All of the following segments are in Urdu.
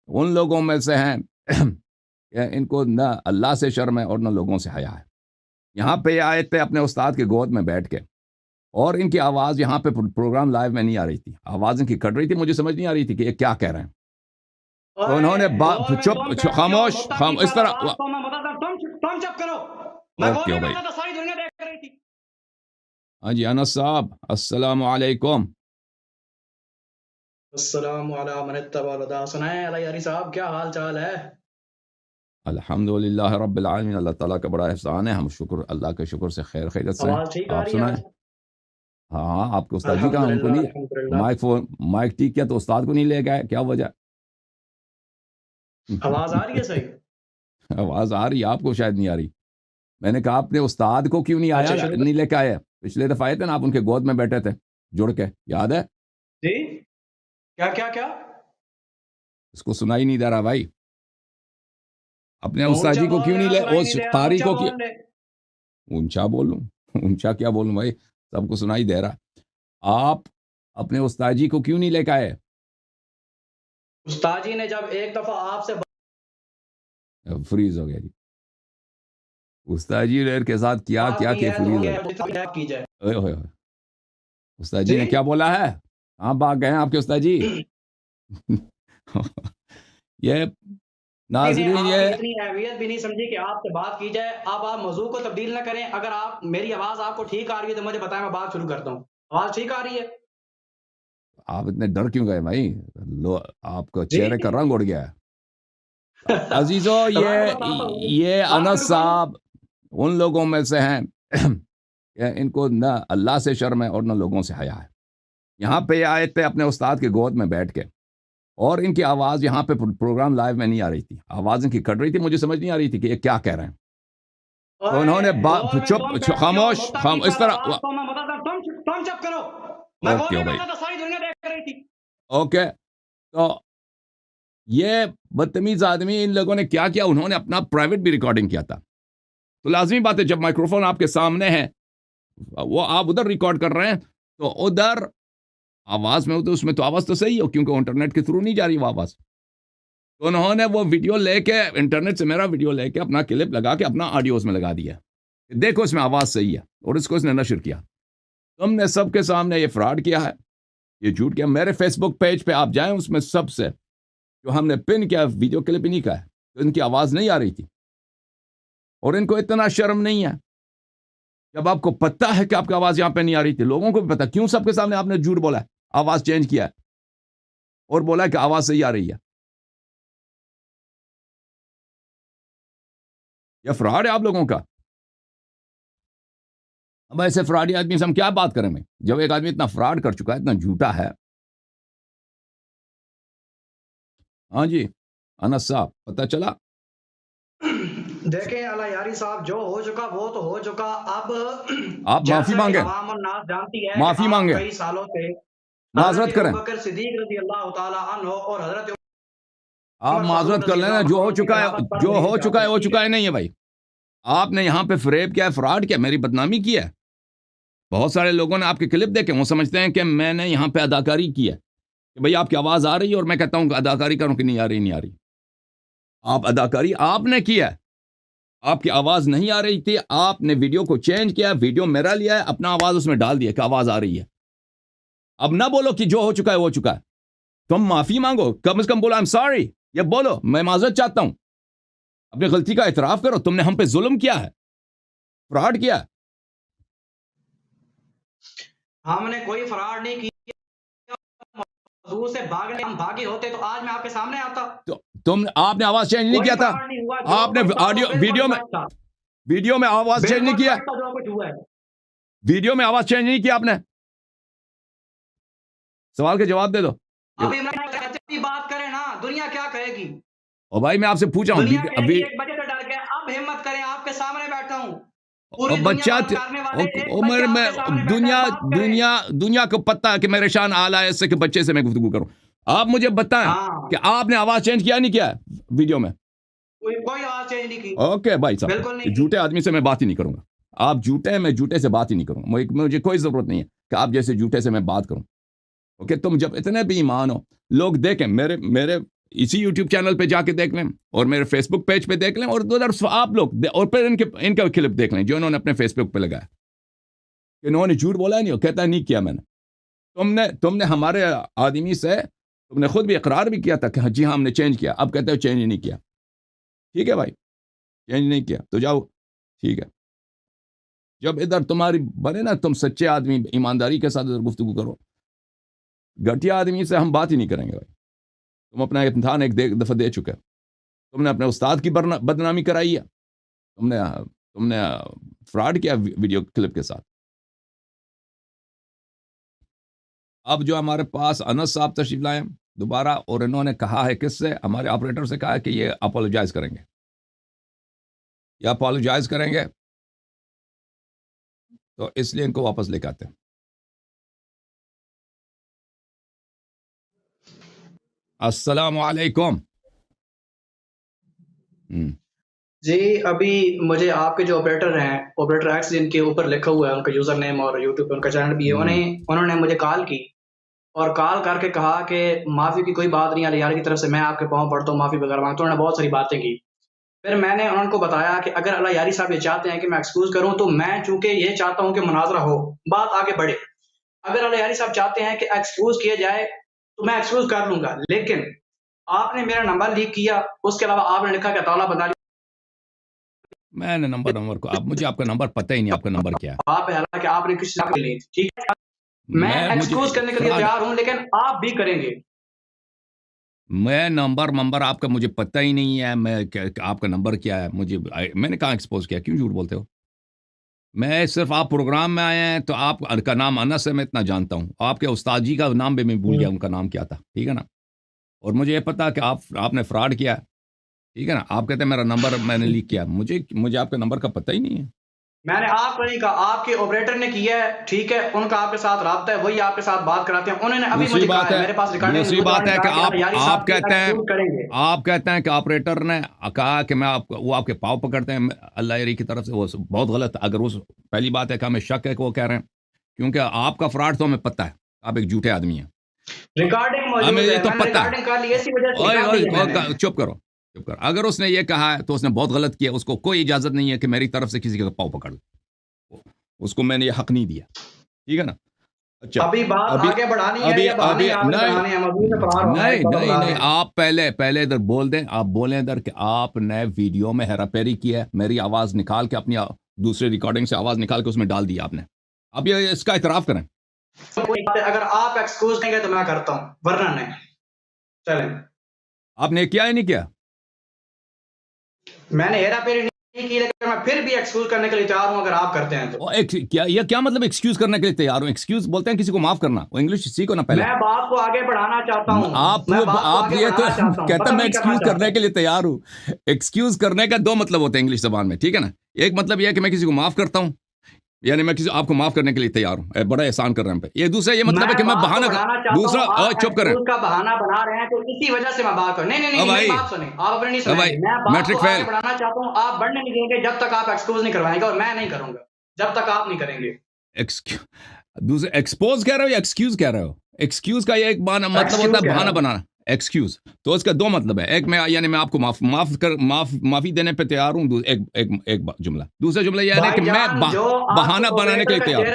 ان لوگوں میں سے ہیں کہ ان کو نہ اللہ سے شرم ہے اور نہ لوگوں سے حیا ہے. یہاں پہ یہ آیت پہ اپنے استاد کے گود میں بیٹھ کے، اور ان کی آواز یہاں پہ پروگرام لائیو میں نہیں آ رہی تھی، آواز ان کی کٹ رہی تھی، مجھے سمجھ نہیں آ رہی تھی کہ یہ کیا کہہ رہے ہیں. تو انہوں نے خاموش اس طرح. اوکے بھائی. ہاں جی انس صاحب السلام علیکم. السلام علیکم من اتبع الہدی. سنائیں علی یاری صاحب کیا حال چال ہے؟ الحمدللہ رب العالمین، اللہ تعالیٰ کا بڑا احسان ہے، ہم شکر اللہ کے شکر سے خیریت سے ہیں. آواز ٹھیک آ آپ رہی ہے؟ سنائیں. ہاں آپ کے استاد جی کہاں؟ ان کو نہیں الحمدللہ. مائک ٹھیک کیا تو استاد کو نہیں لے گئے، کیا وجہ؟ آواز آ رہی ہے صحیح؟ آواز آ رہی ہے، آپ کو شاید نہیں آ رہی. میں نے کہا اپنے استاد کو کیوں نہیں آیا، نہیں لے کے آئے؟ پچھلے دفعہ آئے تھے نا آپ، ان کے گود میں بیٹھے تھے جڑ کے، یاد ہے؟ جی کیا کیا کیا؟ اس کو سنائی نہیں دے رہا بھائی. اپنے استاد جی کو کیوں نہیں لے؟ اس قاری کو کیوں؟ اونچا بولوں؟ اونچا کیا بولوں بھائی، سب کو سنائی دے رہا. آپ اپنے استاد جی کو کیوں نہیں لے کے آئے؟ استاد جی نے جب ایک دفعہ آپ سے فریز ہو گیا جی. استاد جی نے کے ساتھ کیا کیا کہ فریز ہو گیا. استاد جی نے کیا بولا ہے؟ کہاں بھاگ گئے ہیں آپ کے استاد جی؟ یہ ناظرین یہ اتنی اہمیت بھی نہیں سمجھی کہ آپ سے بات کی جائے. اب آپ موضوع کو تبدیل نہ کریں. اگر آپ میری آواز آپ کو ٹھیک آ رہی ہے تو مجھے بتائیں، میں بات شروع کرتا ہوں. آواز ٹھیک آ رہی ہے؟ آپ اتنے ڈر کیوں گئے بھائی؟ آپ کا چہرے کا رنگ اڑ گیا ہے. عزیزو یہ انس صاحب ان لوگوں میں سے ہیں کہ ان کو نہ اللہ سے شرم ہے اور نہ لوگوں سے حیا ہے. یہاں پہ یہ آیت پہ اپنے استاد کے گود میں بیٹھ کے، اور ان کی آواز یہاں پہ پروگرام لائیو میں نہیں آ رہی تھی، آواز ان کی کٹ رہی تھی، مجھے سمجھ نہیں آ رہی تھی کہ یہ کیا کہہ رہے ہیں. تو انہوں نے خاموش اس طرح. اوکے بھائی. اوکے. تو یہ بدتمیز آدمی، ان لوگوں نے کیا کیا، انہوں نے اپنا پرائیویٹ بھی ریکارڈنگ کیا تھا. تو لازمی بات ہے جب مائکروفون آپ کے سامنے ہے، وہ آپ ادھر ریکارڈ کر رہے ہیں تو ادھر آواز میں ہو تو اس میں تو آواز تو صحیح ہو، کیونکہ انٹرنیٹ کے تھرو نہیں جا رہی وہ آواز. تو انہوں نے وہ ویڈیو لے کے انٹرنیٹ سے میرا ویڈیو لے کے اپنا کلپ لگا کے اپنا آڈیو اس میں لگا دیا، دیکھو اس میں آواز صحیح ہے، اور اس کو اس نے نشر کیا. تم نے سب کے سامنے یہ فراڈ کیا ہے، یہ جھوٹ کیا. میرے فیس بک پیج پہ آپ جائیں، اس میں سب سے جو ہم نے پن کیا ویڈیو کلپ ہی نہیں کا ہے، تو ان کی آواز نہیں آ رہی تھی. اور ان کو اتنا شرم نہیں ہے، جب آپ کو پتہ ہے کہ آپ کی آواز یہاں پہ نہیں آ رہی تھی، لوگوں کو بھی پتہ، کیوں سب کے سامنے آپ نے جھوٹ بولا ہے، آواز چینج کیا ہے اور بولا ہے کہ آواز صحیح آ رہی ہے. یہ فراڈ ہے آپ لوگوں کا. اب ایسے فراڈی آدمی سے ہم کیا بات کریں میں، جب ایک آدمی اتنا فراڈ کر چکا ہے، اتنا جھوٹا ہے. ہاں جی انس صاحب پتہ چلا. دیکھیں علی یاری صاحب، جو ہو چکا وہ تو ہو چکا. اب آپ معافی مانگیں، عوام الناس جانتی ہے معافی کہ مانگیں، کئی سالوں سے معذرت کریں. ابوبکر صدیق رضی اللہ تعالی عنہ اور حضرت آپ معذرت کر لینا، جو ہو چکا ہے جو ہو چکا ہے وہ چکا ہے. نہیں ہے بھائی، آپ نے یہاں پہ فریب کیا ہے، فراڈ کیا، میری بدنامی کی ہے. بہت سارے لوگوں نے آپ کے کلپ دیکھے، وہ سمجھتے ہیں کہ میں نے یہاں پہ اداکاری کی ہے، کہ بھئی آپ کی آواز آ رہی ہے اور میں کہتا ہوں کہ اداکاری کروں کہ نہیں آ رہی، نہیں آ رہی. آپ اداکاری آپ نے کی ہے، آپ کی آواز نہیں آ رہی تھی، آپ نے ویڈیو کو چینج کیا، ویڈیو میرا لیا ہے، اپنا آواز اس میں ڈال دیا کہ آواز آ رہی ہے. اب نہ بولو کہ جو ہو چکا ہے وہ چکا ہے. تم معافی مانگو، کم از کم بولو I'm sorry، یہ بولو میں معذرت چاہتا ہوں، اپنی غلطی کا اعتراف کرو. تم نے ہم پہ ظلم کیا ہے، فراڈ کیا. ہم نے کوئی فراڈ نہیں کی. حضور سے بھاگنے ہم بھاگے ہوتے تو آج میں آپ کے سامنے آتا. آپ نے آواز چینج نہیں کیا تھا، آپ نے ویڈیو میں آواز چینج نہیں کیا، ویڈیو میں آواز چینج نہیں کیا آپ نے. سوال کا جواب دے دو. بات کریں نا، دنیا کیا کہے گی. اور بھائی میں آپ سے پوچھا ہوں، ایک بجے سے ڈر کے اب ہمت کریں، آپ کے سامنے بیٹھا ہوں. دنیا کو پتہ ہے کہ میرے شان اعلیٰ ہے، اس سے کہ بچے سے میں گفتگو کروں. آپ مجھے بتائیں کہ آپ نے آواز چینج کیا نہیں کیا ویڈیو میں؟ کوئی آواز چینج نہیں کی. اوکے بھائی صاحب، جھوٹے آدمی سے میں بات ہی نہیں کروں گا. آپ جھوٹے ہیں، میں جھوٹے سے بات ہی نہیں کروں گا. مجھے کوئی ضرورت نہیں ہے کہ آپ جیسے جھوٹے سے میں بات کروں. اوکے، تم جب اتنے بھی ایمان ہو، لوگ دیکھیں، میرے اسی یوٹیوب چینل پہ جا کے دیکھ لیں اور میرے فیس بک پیج پہ دیکھ لیں اور ادھر آپ لوگ اور پھر ان کا کلپ دیکھ لیں جو انہوں نے اپنے فیس بک پہ لگایا کہ انہوں نے جھوٹ بولا نہیں، کہتا نہیں کیا میں نے، تم نے ہمارے آدمی سے تم نے خود بھی اقرار بھی کیا تھا کہ جی ہاں ہم نے چینج کیا، اب کہتے ہو چینج نہیں کیا. ٹھیک ہے بھائی، چینج نہیں کیا تو جاؤ، ٹھیک ہے. جب ادھر تمہاری بنے نا، تم سچے آدمی ایمانداری کے ساتھ ادھر گفتگو کرو. گھٹیا آدمی سے ہم بات ہی نہیں کریں گے بھائی. تم اپنا امتحان ایک دفعہ دے چکے، تم نے اپنے استاد کی بدنامی کرائی ہے، تم نے فراڈ کیا ویڈیو کلپ کے ساتھ. اب جو ہمارے پاس انس صاحب تشریف لائے دوبارہ، اور انہوں نے کہا ہے کس سے، ہمارے آپریٹر سے کہا ہے کہ یہ اپولوجائز کریں گے، یا اپولوجائز کریں گے، تو اس لیے ان کو واپس لے کے آتے ہیں. السلام علیکم. جی ابھی مجھے آپ کے جو آپریٹر ہیں، آپریٹر ایکس جن کے اوپر لکھا ہوا ہے ان کا یوزر نیم اور یوٹیوب پہ ان کا چینل بھی ہے، انہوں نے مجھے کال کی اور کال کر کے کہا کہ معافی کی کوئی بات نہیں، علیار کی طرف سے میں آپ کے پاؤں پڑتا ہوں، معافی وغیرہ مانگتا ہوں. انہوں نے بہت ساری باتیں کی. پھر میں نے ان کو بتایا کہ اگر اللہ یاری صاحب یہ چاہتے ہیں کہ میں ایکسکیوز کروں تو میں چونکہ یہ چاہتا ہوں کہ مناظرہ ہو، بات آگے بڑھے. اگر اللہ یاری صاحب چاہتے ہیں کہ ایکسکیوز کیا جائے تو میں ایکسکیوز کر لوں گا، لیکن آپ نے میرا نمبر لیک کیا، اس کے علاوہ آپ نے لکھا کہ اطالہ بنا میں نے نمبر کو مجھے آپ کا نمبر پتہ ہی نہیں، آپ کا نمبر کیا ہے. آپ حالانکہ آپ نے کسی سے لی، ٹھیک ہے میں ایکسکیوز کرنے کے لیے تیار ہوں، لیکن آپ بھی کریں گے. میں نمبر آپ کا مجھے پتہ ہی نہیں ہے، میں آپ کا نمبر کیا ہے مجھے، میں نے کہاں ایکسپوز کیا، کیوں جھوٹ بولتے ہو؟ میں صرف آپ پروگرام میں آئے ہیں تو آپ کا نام انس ہے، میں اتنا جانتا ہوں. آپ کے استاد جی کا نام بھی میں بھول گیا، ان کا نام کیا تھا، ٹھیک ہے نا. اور مجھے یہ پتا کہ آپ نے فراڈ کیا ہے، ٹھیک ہے نا. آپ کہتے ہیں میرا نمبر میں نے لیک کیا، مجھے آپ کے نمبر کا پتہ ہی نہیں ہے. میں نے آپ کو نہیں کہا، آپ کے آپریٹر نے کیا ہے، ٹھیک ہے، ان کا آپ کے ساتھ رابطہ ہے، وہی آپ کے ساتھ بات کراتے ہیں. انہوں نے ابھی مجھے کہا ہے، میرے پاس ریکارڈنگ دوسری بات ہے کہ آپ کہتے ہیں کہ آپریٹر نے کہا کہ میں وہ آپ کے پاؤں پکڑتے ہیں اللہ یاری کی طرف سے، وہ بہت غلط ہے. اگر پہلی بات ہے کہ ہمیں شک ہے کہ وہ کہہ رہے ہیں، کیونکہ آپ کا فراڈ تو ہمیں پتہ ہے، آپ ایک جھوٹے آدمی ہیں. ریکارڈنگ موجود ہے، تو میں نے پتہ ریکارڈنگ کر لی، اسی وجہ سے چپ کرو. اگر اس نے یہ کہا ہے تو اس نے بہت غلط کیا، اس کو کوئی اجازت نہیں ہے کہ میری طرف سے کسی کا پاؤں پکڑ لے، اس کو میں نے یہ حق نہیں دیا، ٹھیک ہے نا. اچھا ابھی بات آگے بڑھانی ہے یا بہانے آگے بڑھانے ہیں؟ مزید میں فرار ہونا ہے. نہیں آپ پہلے ادھر بول دیں، آپ بولیں ادھر کہ آپ نے ویڈیو میں ہیرا پھیری کی ہے، میری آواز نکال کے اپنی دوسرے ریکارڈنگ سے آواز نکال کے اس میں ڈال دی آپ نے. اب یہ اس کا اعتراف کریں. اگر آپ ایکسکیوز نہیں گے تو میں کرتا ہوں، ورنہ نہیں. چلیں، آپ نے کیا ہی نہیں کیا. میں نے ہیرا پھیری نہیں کی، لیکن میں پھر بھی ایکسکیوز کرنے کے لیے تیار ہوں اگر آپ کرتے ہیں تو. کیا مطلب ایکسکیوز کرنے کے لیے تیار ہوں؟ ایکسکیوز بولتے ہیں کسی کو معاف کرنا، وہ انگلش سیکھو نا پہلے. میں بات کو آگے بڑھانا چاہتا ہوں. آپ یہ تو کہتے ہیں میں ایکسکیوز کرنے کے لیے تیار ہوں. ایکسکیوز کرنے کا دو مطلب ہوتے ہیں انگلش زبان میں، ٹھیک ہے نا. ایک مطلب یہ ہے کہ میں کسی کو معاف کرتا ہوں، یعنی میں آپ کو معاف کرنے کے لیے تیار ہوں، بڑا احسان کر رہے ہیں. یہ دوسرا یہ مطلب ہے کہ میں بہانہ دوسرا چپ کریں. کا بہانہ بنا رہے ہیں تو اسی وجہ سے میں بات کروں. نہیں میری بات سنیں، آپ اپنے نہیں سنیں. میں بات کو آگے بڑھانا چاہتا ہوں، آپ بڑھنے نہیں دیں گے جب تک آپ ایکسکیوز نہیں کروائیں گے، اور میں نہیں کروں گا جب تک آپ نہیں کریں گے. دوسرے ایکسپوز کہہ رہے ہو یا ایکسکیوز کہہ رہے ہو؟ ایکسکیوز کا یہ ایک مطلب ہوتا ہے بہانہ بنانا. ایکسکیوز تو اس کا دو مطلب ہے، ایک میں یعنی میں آپ کو معافی دینے پہ تیار ہوں، ایک جملہ. دوسرا جملہ یہ ہے کہ میں بہانہ بنانے کے لیے تیار ہوں.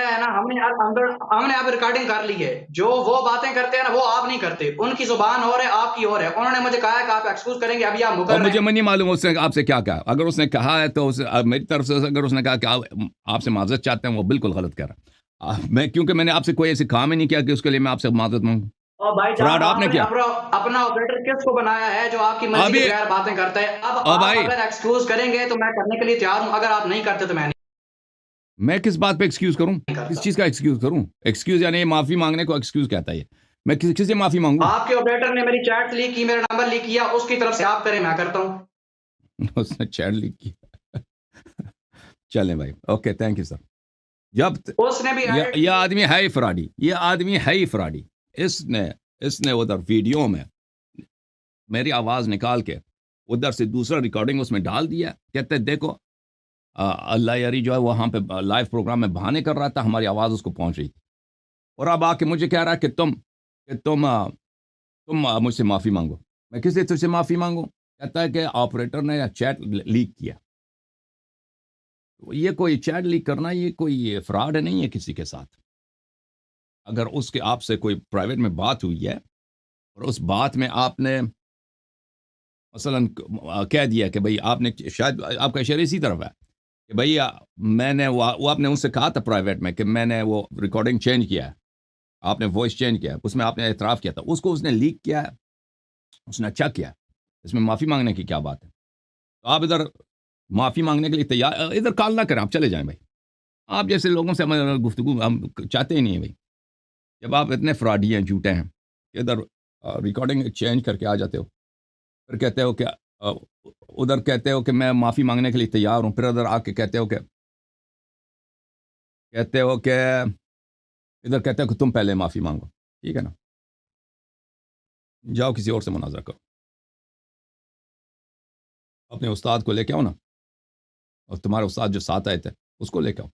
ہم نے اب ریکارڈنگ کر لی ہے، جو وہ باتیں کرتے ہیں نا وہ آپ نہیں کرتے، ان کی زبان اور ہے، آپ کی اور ہے. انہوں نے مجھے کہا ہے کہ آپ ایکسکیوز کریں گے، ابھی آپ مکر رہے ہیں. مجھے نہیں معلوم اس نے آپ سے کیا کہا. اگر اس نے کہا ہے تو میری طرف سے اگر اس نے کہا کہ آپ سے معذرت چاہتے ہیں، وہ بالکل غلط کہہ رہا. کیونکہ میں نے آپ سے کوئی ایسی کام ہی نہیں کیا کہ اس کے لیے میں آپ سے معذرت مانگوں. فراڈ آپ نے کیا؟ اپنا آپریٹر کس کو بنایا ہے جو آپ کی مرضی کے بغیر باتیں کرتا ہے؟ اب آپ اگر ایکسکیوز کریں گے تو میں کرنے کے لیے تیار ہوں، اگر آپ نہیں کرتے تو میں نہیں. میں کس بات پہ ایکسکیوز کروں؟ کس چیز کا ایکسکیوز کروں؟ ایکسکیوز یعنی معافی مانگنے کو ایکسکیوز کہتا ہے. میں کس سے معافی مانگوں؟ آپ کے آپریٹر نے میری چیٹ لیک کی، میرا نمبر لیک کیا، اس کی طرف سے آپ کریں، میں کرتا ہوں. اس نے چیٹ لیک کی. چلیں بھائی، اوکے، تھینک یو سر. جب اس نے بھی یہ آدمی ہے فراڈی، یہ آدمی ہے ہی فراڈی. اس نے ادھر ویڈیو میں میری آواز نکال کے ادھر سے دوسرا ریکارڈنگ اس میں ڈال دیا. کہتے دیکھو اللہ یاری جو ہے وہاں پہ لائیو پروگرام میں بہانے کر رہا تھا، ہماری آواز اس کو پہنچ رہی تھی، اور اب آ کے مجھے کہہ رہا ہے کہ تم مجھ سے معافی مانگو. میں کس لیے تجھ سے معافی مانگوں؟ کہتا ہے کہ آپریٹر نے چیٹ لیک کیا. یہ کوئی چیٹ لیک کرنا یہ کوئی فراڈ نہیں ہے کسی کے ساتھ. اگر اس کے آپ سے کوئی پرائیویٹ میں بات ہوئی ہے اور اس بات میں آپ نے مثلا کہہ دیا کہ بھئی آپ نے شاید آپ کا اشارہ اسی طرف ہے کہ بھئی میں نے وہ آپ نے ان سے کہا تھا پرائیویٹ میں کہ میں نے وہ ریکارڈنگ چینج کیا ہے, آپ نے وائس چینج کیا ہے, اس میں آپ نے اعتراف کیا تھا, اس کو اس نے لیک کیا ہے, اس نے اچھا کیا, اس میں معافی مانگنے کی کیا بات ہے؟ تو آپ ادھر معافی مانگنے کے لیے تیار, ادھر کال نہ کریں, آپ چلے جائیں بھائی. آپ جیسے لوگوں سے گفتگو ہم چاہتے ہی نہیں ہیں بھائی. جب آپ اتنے فراڈی ہیں, جھوٹے ہیں کہ ادھر ریکارڈنگ چینج کر کے آ جاتے ہو, پھر کہتے ہو کہ ادھر کہتے ہو کہ میں معافی مانگنے کے لیے تیار ہوں, پھر ادھر آ کے کہتے ہو کہ ادھر کہتے ہو کہ تم پہلے معافی مانگو. ٹھیک ہے نا, جاؤ کسی اور سے مناظرہ کرو, اپنے استاد کو لے کے آؤ نا, اور تمہارے استاد جو ساتھ آئے تھے اس کو لے کے آؤ.